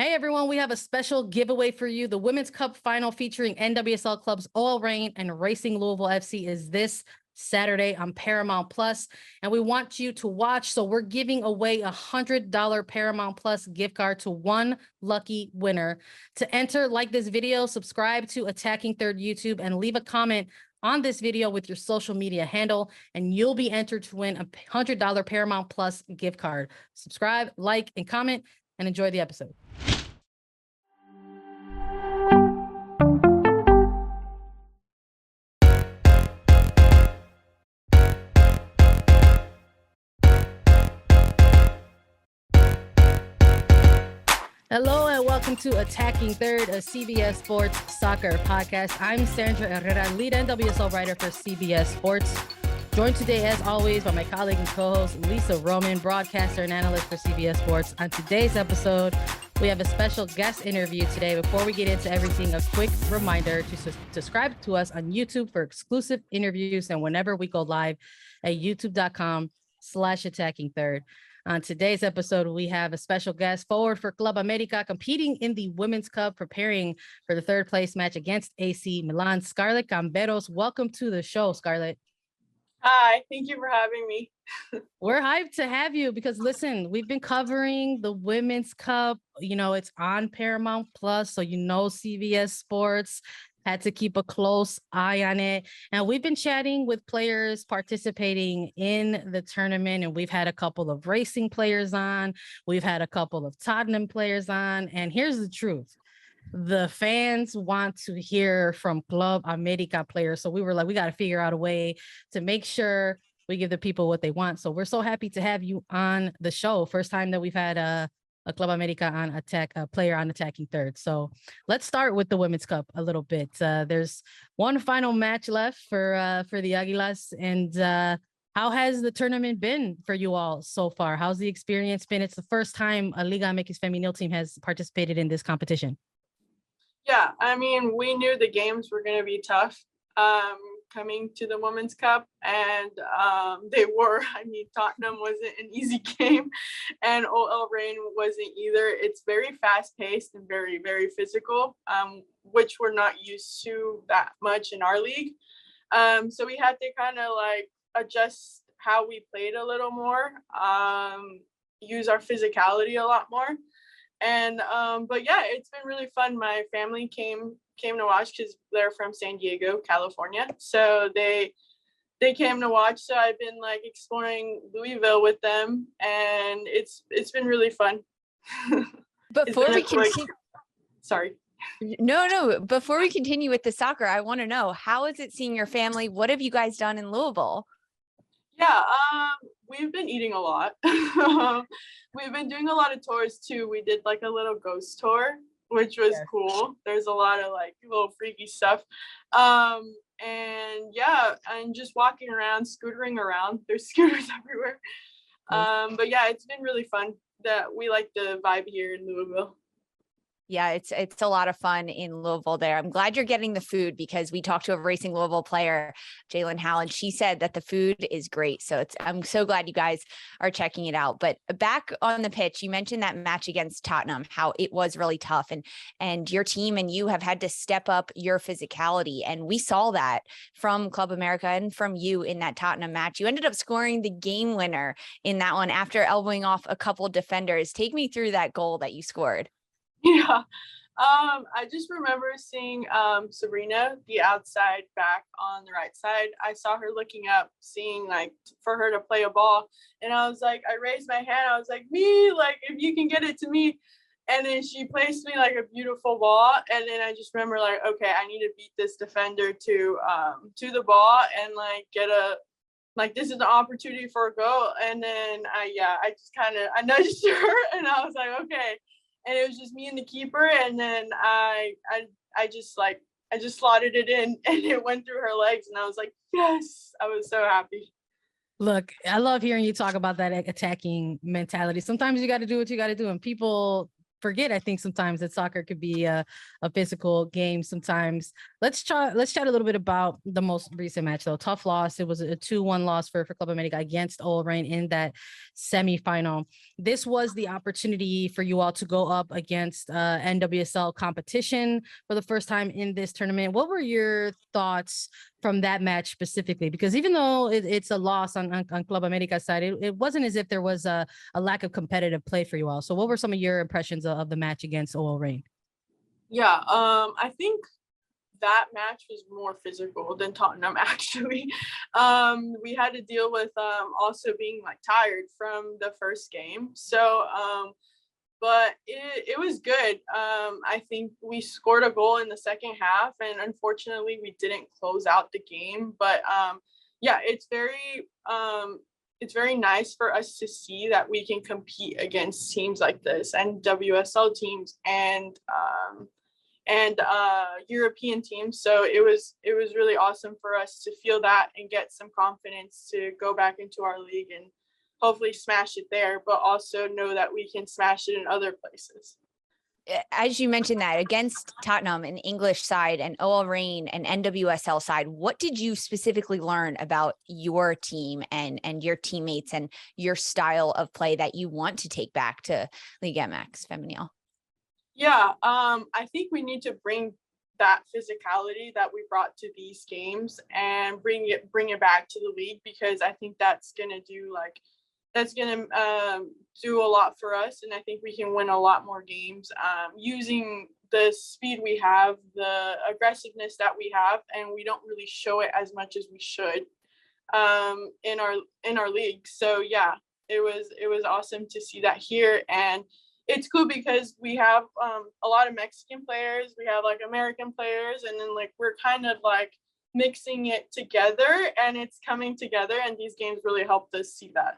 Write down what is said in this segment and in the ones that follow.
Hey everyone, we have a special giveaway for you. The Women's Cup final featuring NWSL clubs Oil Reign and Racing Louisville FC is this Saturday on Paramount Plus, and we want you to watch. So we're giving away $100 Paramount Plus gift card to one lucky winner. To enter, like this video, subscribe to Attacking Third YouTube, and leave a comment on this video with your social media handle, and you'll be entered to win a $100 Paramount Plus gift card. Subscribe, like, and comment, and enjoy the episode. Hello and welcome to Attacking Third, a CBS Sports soccer podcast. I'm Sandra Herrera, lead NWSL writer for CBS Sports. Joined today, as always, by my colleague and co-host Lisa Roman, broadcaster and analyst for CBS Sports. On today's episode, we have a special guest interview today. Before we get into everything, a quick reminder to subscribe to us on YouTube for exclusive interviews and whenever we go live at youtube.com/Attacking Third. On today's episode, we have a special guest, forward for Club America, competing in the Women's Cup, preparing for the third place match against AC Milan. Scarlett Camberos, welcome to the show, Scarlett. Hi, thank you for having me. We're hyped to have you because, listen, we've been covering the Women's Cup. You know, it's on Paramount Plus, so you know CBS Sports had to keep a close eye on it. And we've been chatting with players participating in the tournament, and we've had a couple of Racing players on. We've had a couple of Tottenham players on. And here's the truth. The fans want to hear from Club America players. So we were like, we got to figure out a way to make sure we give the people what they want. So we're so happy to have you on the show. First time that we've had a Club America on a player on Attacking Third. So let's start with the Women's Cup a little bit. There's one final match left for the Águilas. And how has the tournament been for you all so far? How's the experience been? It's the first time a Liga MX Femenil team has participated in this competition. Yeah, I mean, we knew the games were going to be tough coming to the Women's Cup, and they were. I mean, Tottenham wasn't an easy game, and OL Reign wasn't either. It's very fast-paced and very, very physical, which we're not used to that much in our league. So we had to kind of like adjust how we played a little more, use our physicality a lot more. And but yeah, it's been really fun. My family came to watch because they're from San Diego, California. So they came to watch. So I've been like exploring Louisville with them, and it's been really fun. Before we continue, sorry. No. Before we continue with the soccer, I want to know, how is it seeing your family? What have you guys done in Louisville? Yeah, we've been eating a lot. We've been doing a lot of tours too. We did like a little ghost tour, which was cool. There's a lot of like little freaky stuff. And yeah, and just walking around, scootering around. There's scooters everywhere. But yeah, it's been really fun. That we like the vibe here in Louisville. Yeah, it's a lot of fun in Louisville there. I'm glad you're getting the food, because we talked to a Racing Louisville player, Jalen Howell, and she said that the food is great. So I'm so glad you guys are checking it out. But back on the pitch, you mentioned that match against Tottenham, how it was really tough, and your team and you have had to step up your physicality. And we saw that from Club America and from you in that Tottenham match. You ended up scoring the game winner in that one after elbowing off a couple defenders. Take me through that goal that you scored. Yeah. I just remember seeing Sabrina, the outside back on the right side. I saw her looking up, seeing like for her to play a ball. And I was like, I raised my hand. I was like, me, like, if you can get it to me. And then she placed me like a beautiful ball. And then I just remember like, okay, I need to beat this defender to the ball and like get this is an opportunity for a goal. And then I nudged her and I was like, okay. And it was just me and the keeper, and then I just slotted it in, and it went through her legs, and I was like, yes, I was so happy. Look, I love hearing you talk about that attacking mentality. Sometimes you got to do what you got to do, and people forget, I think, sometimes that soccer could be a physical game sometimes. Let's chat a little bit about the most recent match, though. Tough loss. It was a 2-1 loss for Club America against OL Reign in that semifinal. This was the opportunity for you all to go up against NWSL competition for the first time in this tournament. What were your thoughts from that match specifically? Because even though it's a loss on Club America's side, it wasn't as if there was a lack of competitive play for you all. So what were some of your impressions of the match against OL Reign? Yeah, I think that match was more physical than Tottenham, actually. We had to deal with also being like tired from the first game. So but it was good. I think we scored a goal in the second half, and unfortunately we didn't close out the game. But yeah, it's very nice for us to see that we can compete against teams like this, and WSL teams, and European teams. So it was really awesome for us to feel that and get some confidence to go back into our league and hopefully smash it there, but also know that we can smash it in other places. As you mentioned that against Tottenham, an English side, and OL Reign, an NWSL side, what did you specifically learn about your team and your teammates and your style of play that you want to take back to Liga MX Femenil? Yeah, I think we need to bring that physicality that we brought to these games and bring it back to the league, because I think that's gonna do a lot for us, and I think we can win a lot more games using the speed we have, the aggressiveness that we have, and we don't really show it as much as we should in our league. So yeah, it was awesome to see that here, and it's cool because we have a lot of Mexican players, we have like American players, and then like we're kind of like mixing it together, and it's coming together, and these games really helped us see that.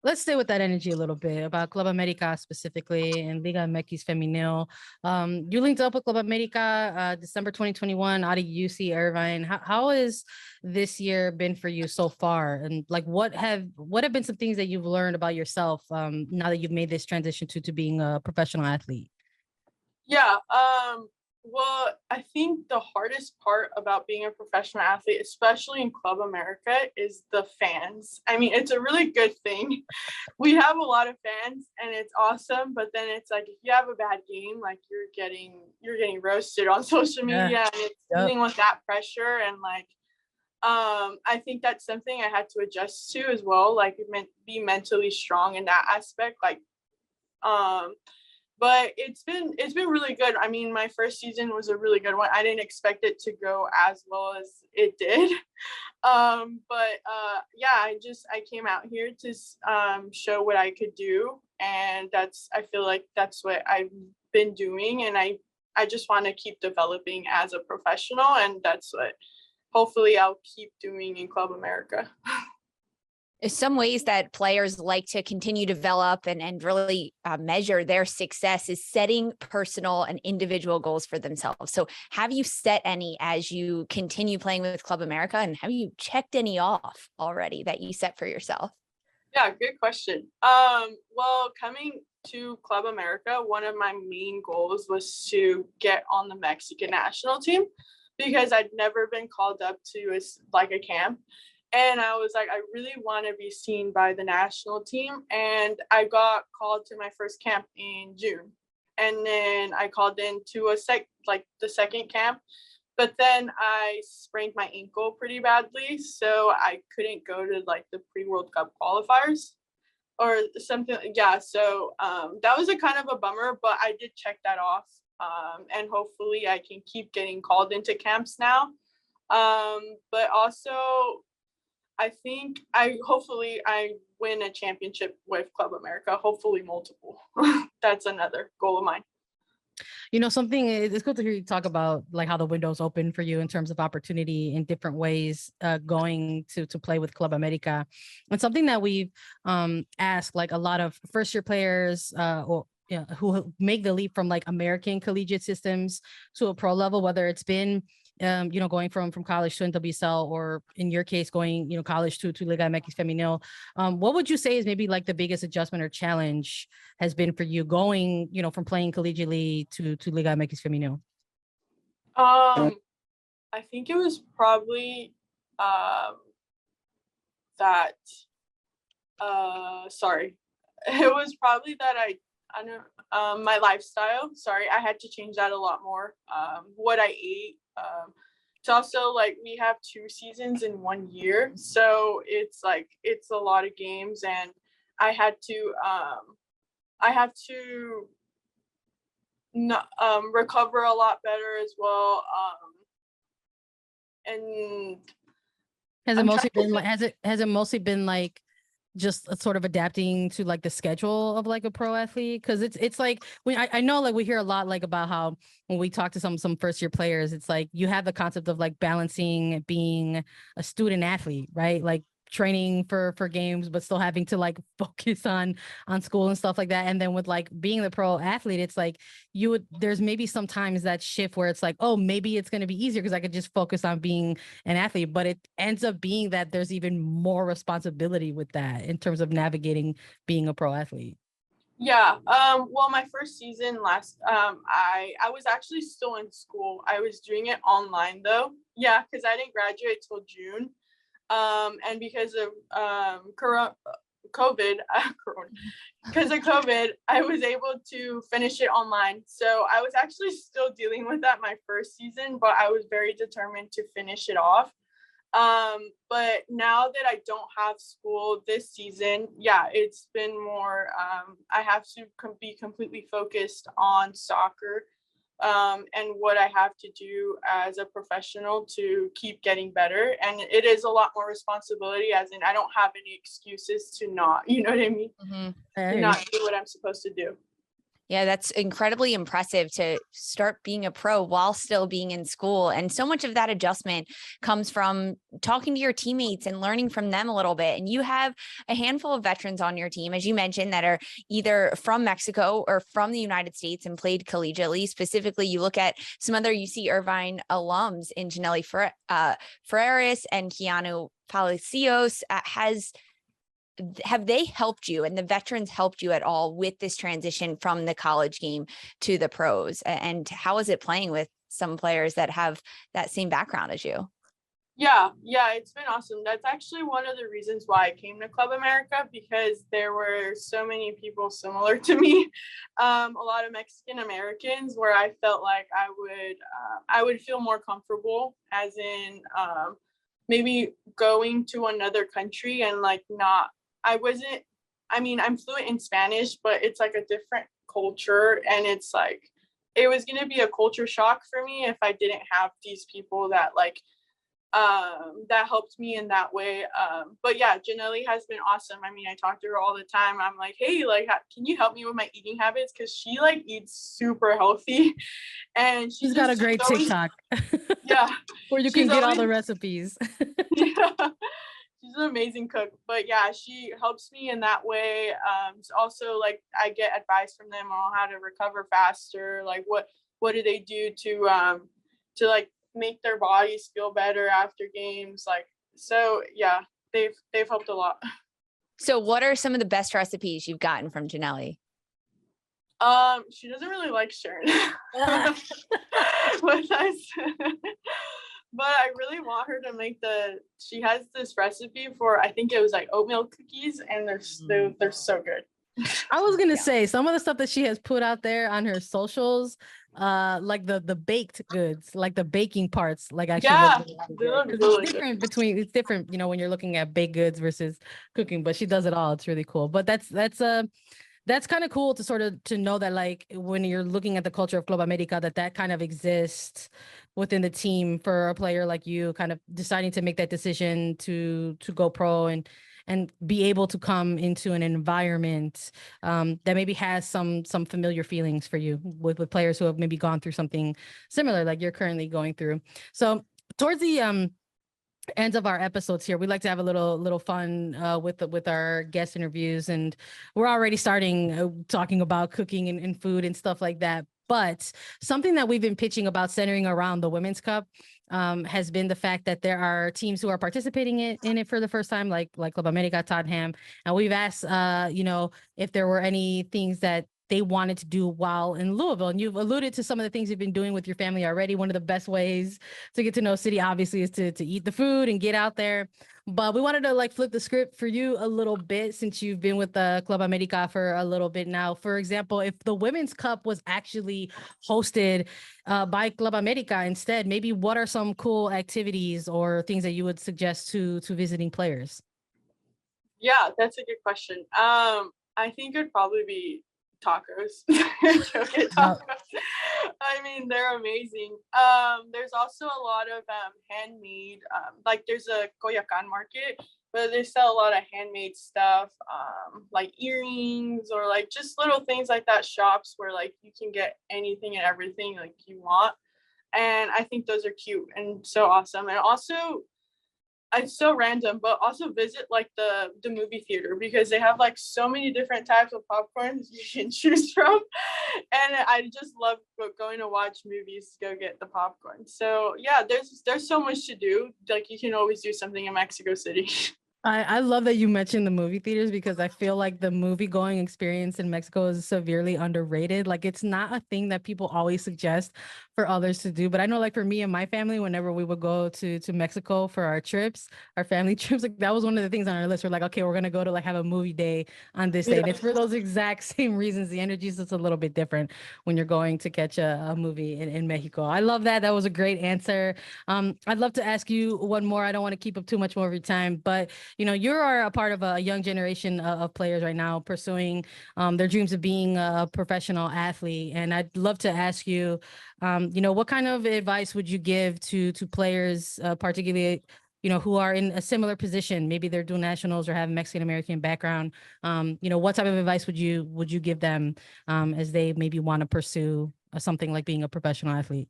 Let's stay with that energy a little bit about Club America specifically and Liga MX Femenil. You linked up with Club America December 2021 out of UC Irvine. How has this year been for you so far? And like, what have been some things that you've learned about yourself now that you've made this transition to being a professional athlete? Yeah, well, I think the hardest part about being a professional athlete, especially in Club America, is the fans. I mean, it's a really good thing. We have a lot of fans and it's awesome, but then it's like if you have a bad game, like you're getting roasted on social media, and it's dealing with that pressure, and like I think that's something I had to adjust to as well, like be mentally strong in that aspect, like but it's been really good. I mean, my first season was a really good one. I didn't expect it to go as well as it did. But yeah, I came out here to show what I could do, and I feel like that's what I've been doing, and I just want to keep developing as a professional, and that's what hopefully I'll keep doing in Club America. Some ways that players like to continue to develop and really measure their success is setting personal and individual goals for themselves. So have you set any as you continue playing with Club America, and have you checked any off already that you set for yourself? Yeah, good question. Well, coming to Club America, one of my main goals was to get on the Mexican national team, because I'd never been called up to a camp. And I was like, I really want to be seen by the national team. And I got called to my first camp in June. And then I called in to the second camp. But then I sprained my ankle pretty badly. So I couldn't go to like the pre-World Cup qualifiers or something. Yeah. So that was a kind of a bummer, but I did check that off. And hopefully I can keep getting called into camps now. But also, I think hopefully I win a championship with Club America, hopefully multiple. That's another goal of mine. You know, something, it's good to hear you talk about like how the window's open for you in terms of opportunity in different ways going to play with Club America. And something that we've asked like a lot of first year players who make the leap from like American collegiate systems to a pro level, whether it's been going from college to NWSL, or in your case, going, college to Liga MX Femenil. What would you say is maybe like the biggest adjustment or challenge has been for you going, from playing collegiately to Liga MX Femenil? I think it was probably that sorry. It was probably that I don't my lifestyle. Sorry, I had to change that a lot more. What I ate. It's also like we have 2 seasons in 1 year, so it's a lot of games, and I have to recover a lot better as well. And has it mostly been like just a sort of adapting to like the schedule of like a pro athlete? Because it's like I know like we hear a lot like about how when we talk to some first year players, it's like you have the concept of like balancing being a student athlete, right? Like training for games, but still having to like focus on school and stuff like that. And then with like being the pro athlete, it's like there's maybe sometimes that shift where it's like, oh, maybe it's going to be easier because I could just focus on being an athlete, but it ends up being that there's even more responsibility with that in terms of navigating being a pro athlete. Yeah. Well, my first season I was actually still in school. I was doing it online though. Yeah, because I didn't graduate till June. And because of COVID, I was able to finish it online. So I was actually still dealing with that my first season, but I was very determined to finish it off. But now that I don't have school this season, yeah, it's been more, I have to be completely focused on soccer. And what I have to do as a professional to keep getting better. And it is a lot more responsibility, as in I don't have any excuses to not, you know what I mean? Mm-hmm. To not do what I'm supposed to do. Yeah, that's incredibly impressive to start being a pro while still being in school. And so much of that adjustment comes from talking to your teammates and learning from them a little bit. And you have a handful of veterans on your team, as you mentioned, that are either from Mexico or from the United States and played collegiately. Specifically, you look at some other UC Irvine alums in Janelle Ferreris and Keanu Palacios. Have they helped you, and the veterans helped you at all with this transition from the college game to the pros? And how is it playing with some players that have that same background as you? Yeah, it's been awesome. That's actually one of the reasons why I came to Club America, because there were so many people similar to me, a lot of Mexican Americans, where I felt like I would feel more comfortable, as in maybe going to another country and like not. I'm fluent in Spanish, but it's like a different culture, and it's like it was going to be a culture shock for me if I didn't have these people that like that helped me in that way. But yeah, Janelle has been awesome. I mean, I talk to her all the time. I'm like, hey, like, can you help me with my eating habits? Because she like eats super healthy, and she's got a great TikTok. Yeah, where you can get all the recipes. Yeah. She's an amazing cook, but yeah, she helps me in that way. Also, like, I get advice from them on how to recover faster. Like, what do they do to like make their bodies feel better after games? Like, so yeah, they've helped a lot. So, what are some of the best recipes you've gotten from Janelle? She doesn't really like sharing. But I really want her to make she has this recipe for, I think it was like oatmeal cookies, and they're so good. I was going to say some of the stuff that she has put out there on her socials, like the baked goods, like the baking parts, like actually it's different, when you're looking at baked goods versus cooking, but she does it all. It's really cool. But that's kind of cool to sort of to know that, like, when you're looking at the culture of Club America, that kind of exists within the team for a player like you, kind of deciding to make that decision to go pro and be able to come into an environment that maybe has some familiar feelings for you with players who have maybe gone through something similar like you're currently going through. So towards the ends of our episodes here, we like to have a little fun with our guest interviews, and we're already starting talking about cooking and food and stuff like that. But something that we've been pitching about centering around the Women's Cup has been the fact that there are teams who are participating in it for the first time, like Club America, Tottenham. And we've asked, if there were any things that they wanted to do while in Louisville. And you've alluded to some of the things you've been doing with your family already. One of the best ways to get to know city, obviously, is to eat the food and get out there. But we wanted to flip the script for you a little bit, since you've been with the Club America for a little bit now. For example, if the Women's Cup was actually hosted by Club America instead, maybe what are some cool activities or things that you would suggest to visiting players? Yeah, that's a good question. I think it'd probably be tacos. Go get tacos. I mean, they're amazing. There's also a lot of handmade, there's a Coyoacan market, but they sell a lot of handmade stuff, like earrings or just little things like that, shops where you can get anything and everything you want. And I think those are cute and so awesome. And also, it's so random, but also visit the movie theater, because they have so many different types of popcorns you can choose from. And I just love going to watch movies, go get the popcorn. So yeah, there's so much to do. You can always do something in Mexico City. I love that you mentioned the movie theaters, because I feel like the movie going experience in Mexico is severely underrated. It's not a thing that people always suggest for others to do. But I know for me and my family, whenever we would go to Mexico for our trips, our family trips, that was one of the things on our list. We're okay, we're going to go to have a movie day on this day. And it's for those exact same reasons. The energy is just a little bit different when you're going to catch a movie in Mexico. I love that. That was a great answer. I'd love to ask you one more. I don't want to keep up too much more of your time, but you are a part of a young generation of players right now pursuing their dreams of being a professional athlete. And I'd love to ask you, what kind of advice would you give to players, particularly, who are in a similar position? Maybe they're dual nationals or have Mexican American background. What type of advice would you give them as they maybe want to pursue something like being a professional athlete?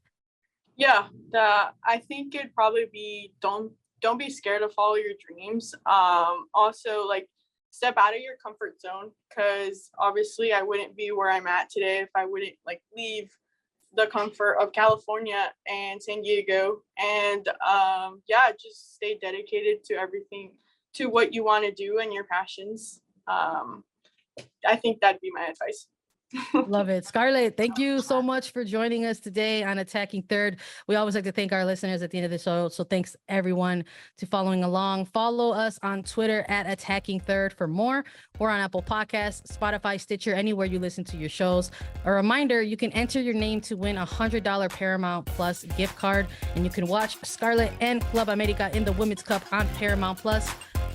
Yeah, I think it'd probably be don't be scared to follow your dreams. Also, step out of your comfort zone, because obviously I wouldn't be where I'm at today if I wouldn't leave the comfort of California and San Diego. And just stay dedicated to everything, to what you want to do and your passions. I think that'd be my advice. Love it. Scarlett, thank you so much for joining us today on Attacking Third. We always like to thank our listeners at the end of the show. So thanks everyone to following along. Follow us on Twitter at Attacking Third for more. We're on Apple Podcasts, Spotify, Stitcher, anywhere you listen to your shows. A reminder, you can enter your name to win a $100 Paramount Plus gift card, and you can watch Scarlet and Club America in the Women's Cup on Paramount Plus.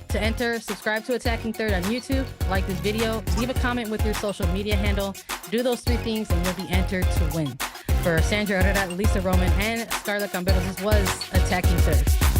To enter, subscribe to Attacking Third on YouTube, like this video, leave a comment with your social media handle. Do those 3 things and you'll be entered to win. For Sandra, Herrera, Lisa Roman, and Scarlett Camberos, this was Attacking Third.